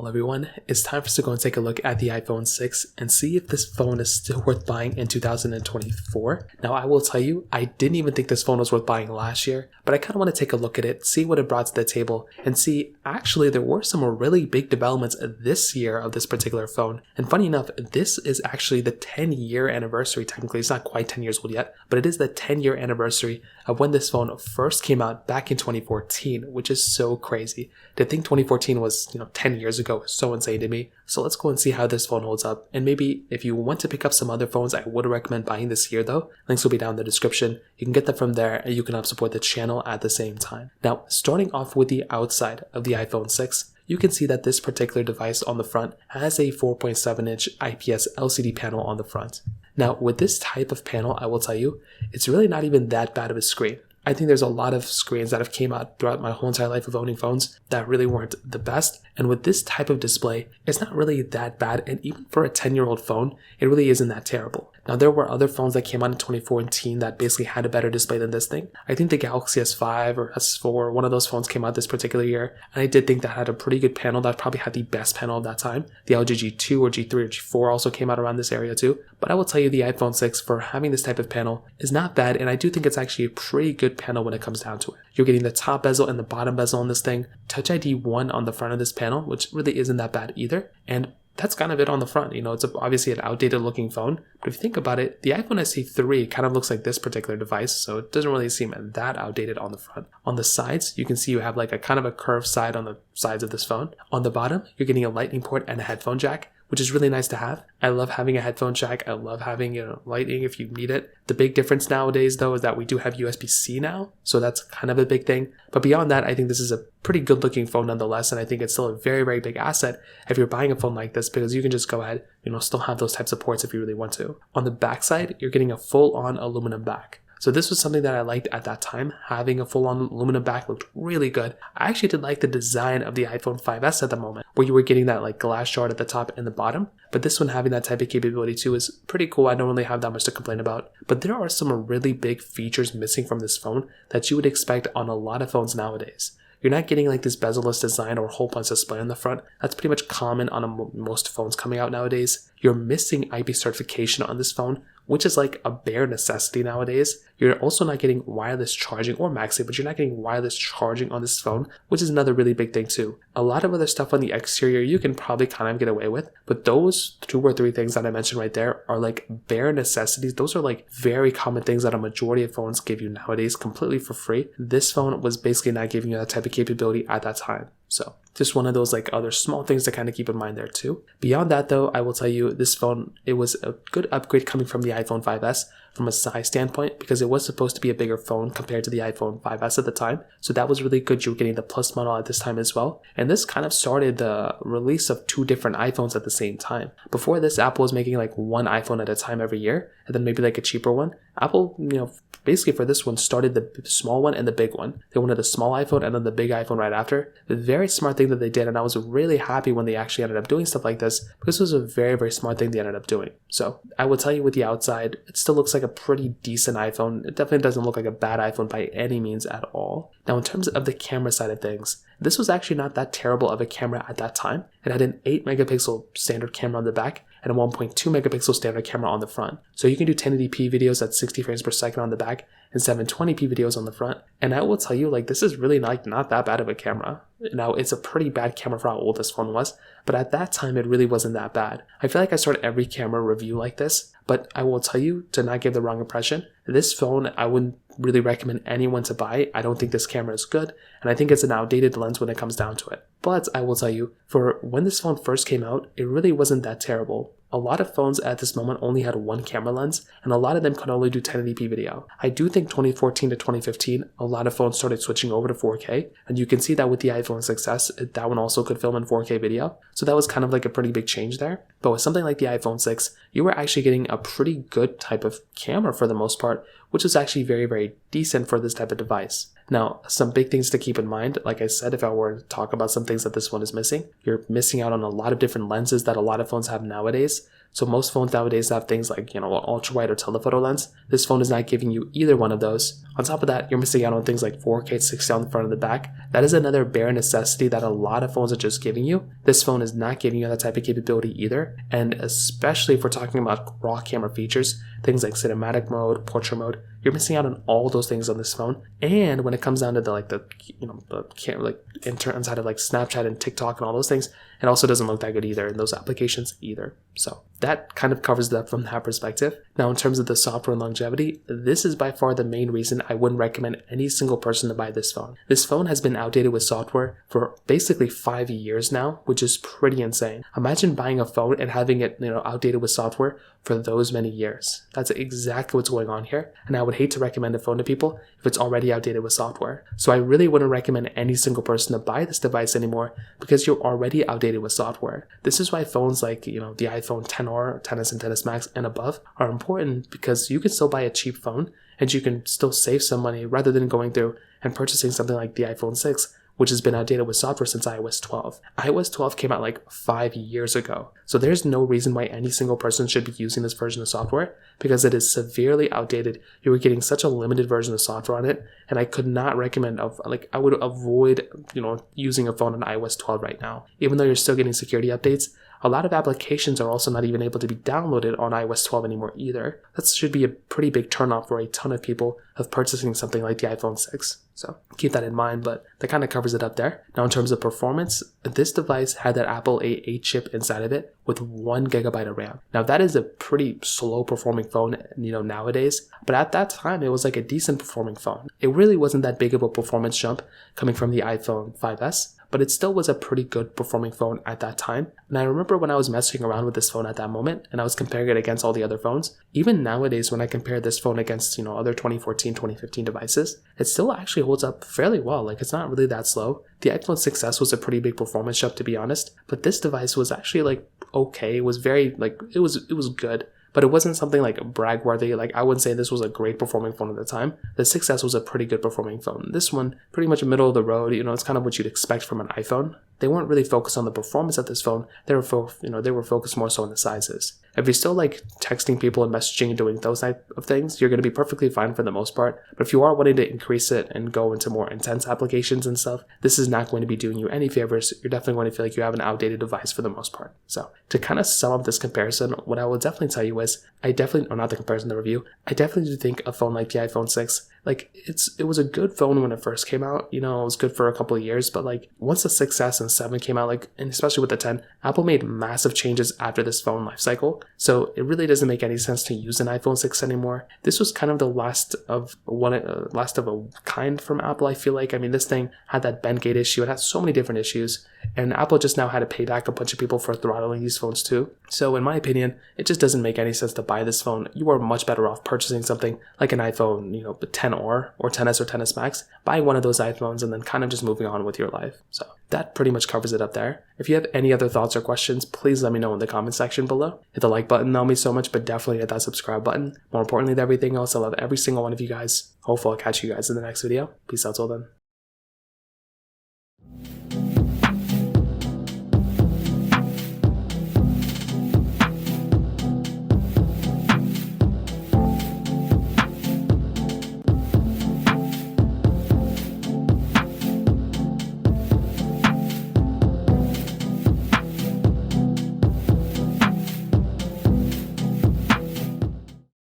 Well everyone, it's time for us to go and take a look at the iPhone 6 and see if this phone is still worth buying in 2024. Now I will tell you, I didn't even think this phone was worth buying last year, but I kind of want to take a look at it, see what it brought to the table, and see actually there were some really big developments this year of this particular phone. And funny enough, this is actually the 10-year anniversary. Technically it's not quite 10 years old yet, but it is the 10-year anniversary of when this phone first came out back in 2014, which is so crazy. To think 2014 was, 10 years ago is so insane to me. So let's go and see how this phone holds up. And maybe if you want to pick up some other phones, I would recommend buying this year though. Links will be down in the description. You can get them from there and you can help support the channel at the same time. Now, starting off with the outside of the iPhone 6, you can see that this particular device on the front has a 4.7-inch IPS LCD panel on the front. Now, with this type of panel, I will tell you, it's really not even that bad of a screen. I think there's a lot of screens that have came out throughout my whole entire life of owning phones that really weren't the best. And with this type of display, it's not really that bad. And even for a 10-year-old phone, it really isn't that terrible. Now, there were other phones that came out in 2014 that basically had a better display than this thing. I think the Galaxy S5 or S4, one of those phones came out this particular year. And I did think that had a pretty good panel. That probably had the best panel of that time. The LG G2 or G3 or G4 also came out around this area too. But I will tell you the iPhone 6 for having this type of panel is not bad. And I do think it's actually a pretty good panel when it comes down to it. You're getting the top bezel and the bottom bezel on this thing. Touch ID 1 on the front of this panel, which really isn't that bad either. And that's kind of it on the front. It's obviously an outdated looking phone, but if you think about it, the iPhone SE3 kind of looks like this particular device, so it doesn't really seem that outdated on the front. On the sides, you can see you have like a kind of a curved side on the sides of this phone. On the bottom, you're getting a lightning port and a headphone jack, which is really nice to have. I love having a headphone jack. I love having, lightning if you need it. The big difference nowadays though is that we do have USB-C now, so that's kind of a big thing. But beyond that, I think this is a pretty good looking phone nonetheless, and I think it's still a very, very big asset if you're buying a phone like this, because you can just go ahead, still have those types of ports if you really want to. On the back side, you're getting a full-on aluminum back. So this was something that I liked at that time. Having a full-on aluminum back looked really good. I actually did like the design of the iPhone 5S at the moment, where you were getting that like glass shard at the top and the bottom. But this one having that type of capability too is pretty cool. I don't really have that much to complain about. But there are some really big features missing from this phone that you would expect on a lot of phones nowadays. You're not getting like this bezel-less design or hole punch display on the front. That's pretty much common on most phones coming out nowadays. You're missing IP certification on this phone, which is like a bare necessity nowadays. You're also not getting wireless charging, or MagSafe, but you're not getting wireless charging on this phone, which is another really big thing too. A lot of other stuff on the exterior you can probably kind of get away with, but those 2 or 3 things that I mentioned right there are like bare necessities. Those are like very common things that a majority of phones give you nowadays completely for free. This phone was basically not giving you that type of capability at that time. So just one of those like other small things to kind of keep in mind there too. Beyond that though, I will tell you this phone, it was a good upgrade coming from the iPhone 5S from a size standpoint, because it was supposed to be a bigger phone compared to the iPhone 5S at the time. So that was really good. You were getting the Plus model at this time as well. And this kind of started the release of 2 different iPhones at the same time. Before this, Apple was making like 1 iPhone at a time every year, and then maybe like a cheaper one. Apple, basically for this one started the small one and the big one. They wanted a small iPhone and then the big iPhone right after. A very smart thing that they did, and I was really happy when they actually ended up doing stuff like this, because this was a very, very smart thing they ended up doing. So I will tell you with the outside, it still looks like a pretty decent iPhone. It definitely doesn't look like a bad iPhone by any means at all. Now in terms of the camera side of things, this was actually not that terrible of a camera at that time. It had an 8 megapixel standard camera on the back and a 1.2 megapixel standard camera on the front. So you can do 1080p videos at 60 frames per second on the back and 720p videos on the front. And I will tell you, like, this is really not that bad of a camera. Now, it's a pretty bad camera for how old this phone was, but at that time, it really wasn't that bad. I feel like I start every camera review like this, but I will tell you, to not give the wrong impression, this phone, I wouldn't really recommend anyone to buy. I don't think this camera is good, and I think it's an outdated lens when it comes down to it. But I will tell you, for when this phone first came out, it really wasn't that terrible. A lot of phones at this moment only had 1 camera lens, and a lot of them could only do 1080p video. I do think 2014 to 2015, a lot of phones started switching over to 4K, and you can see that with the iPhone 6s, that one also could film in 4K video. So that was kind of like a pretty big change there. But with something like the iPhone 6, you were actually getting a pretty good type of camera for the most part, which is actually very, very decent for this type of device. Now, some big things to keep in mind, like I said, if I were to talk about some things that this one is missing, you're missing out on a lot of different lenses that a lot of phones have nowadays. So most phones nowadays have things like, an ultra wide or telephoto lens. This phone is not giving you either one of those. On top of that, you're missing out on things like 4K 60 on the front and the back. That is another bare necessity that a lot of phones are just giving you. This phone is not giving you that type of capability either. And especially if we're talking about raw camera features, things like cinematic mode, portrait mode, you're missing out on all those things on this phone. And when it comes down to the camera, like inside of like Snapchat and TikTok and all those things, it also doesn't look that good either in those applications either. So that kind of covers that from that perspective. Now, in terms of the software and longevity, this is by far the main reason I wouldn't recommend any single person to buy this phone. This phone has been outdated with software for basically 5 years now, which is pretty insane. Imagine buying a phone and having it, outdated with software for those many years. That's exactly what's going on here. And I would hate to recommend a phone to people if it's already outdated with software. So I really wouldn't recommend any single person to buy this device anymore because you're already outdated with software. This is why phones like, the iPhone XR, XS and XS Max and above are important, because you can still buy a cheap phone and you can still save some money rather than going through and purchasing something like the iPhone 6, which has been outdated with software since iOS 12. iOS 12 came out like 5 years ago. So there's no reason why any single person should be using this version of software, because it is severely outdated. You were getting such a limited version of software on it, and I could not recommend I would avoid, using a phone on iOS 12 right now. Even though you're still getting security updates, a lot of applications are also not even able to be downloaded on iOS 12 anymore either. That should be a pretty big turnoff for a ton of people of purchasing something like the iPhone 6. So keep that in mind, but that kind of covers it up there. Now, in terms of performance, this device had that Apple A8 chip inside of it with 1 gigabyte of RAM. Now, that is a pretty slow performing phone, nowadays, but at that time, it was like a decent performing phone. It really wasn't that big of a performance jump coming from the iPhone 5S, but it still was a pretty good performing phone at that time. And I remember when I was messing around with this phone at that moment and I was comparing it against all the other phones, even nowadays when I compare this phone against, other 2014, 2015 devices, it still actually holds up fairly well. Like, it's not really that slow. The iPhone 6S was a pretty big performance jump, to be honest, but this device was actually okay. It was very it was good. But it wasn't something like brag worthy. Like, I wouldn't say this was a great performing phone at the time. The 6S was a pretty good performing phone. This one, pretty much middle of the road. It's kind of what you'd expect from an iPhone. They weren't really focused on the performance of this phone. They were focused more so on the sizes. If you're still texting people and messaging and doing those type of things, you're going to be perfectly fine for the most part. But if you are wanting to increase it and go into more intense applications and stuff, this is not going to be doing you any favors. You're definitely going to feel like you have an outdated device for the most part. So to kind of sum up this comparison, what I will definitely tell you is, the review, I definitely do think a phone like the iPhone 6, it was a good phone when it first came out. It was good for a couple of years, but once the 6S and 7 came out, and especially with the 10, Apple made massive changes after this phone life cycle. So it really doesn't make any sense to use an iPhone 6 anymore. This was kind of the last of a kind from Apple, I feel like. I mean, this thing had that bend gate issue. It had so many different issues, and Apple just now had to pay back a bunch of people for throttling these phones too. So in my opinion, it just doesn't make any sense to buy this phone. You are much better off purchasing something like an iPhone, 10 or XS or XS Max, buying one of those iPhones and then kind of just moving on with your life. So that pretty much covers it up there. If you have any other thoughts or questions, please let me know in the comment section below. Hit the like button, that'll mean so much, but definitely hit that subscribe button. More importantly than everything else, I love every single one of you guys. Hopefully I'll catch you guys in the next video. Peace out till then.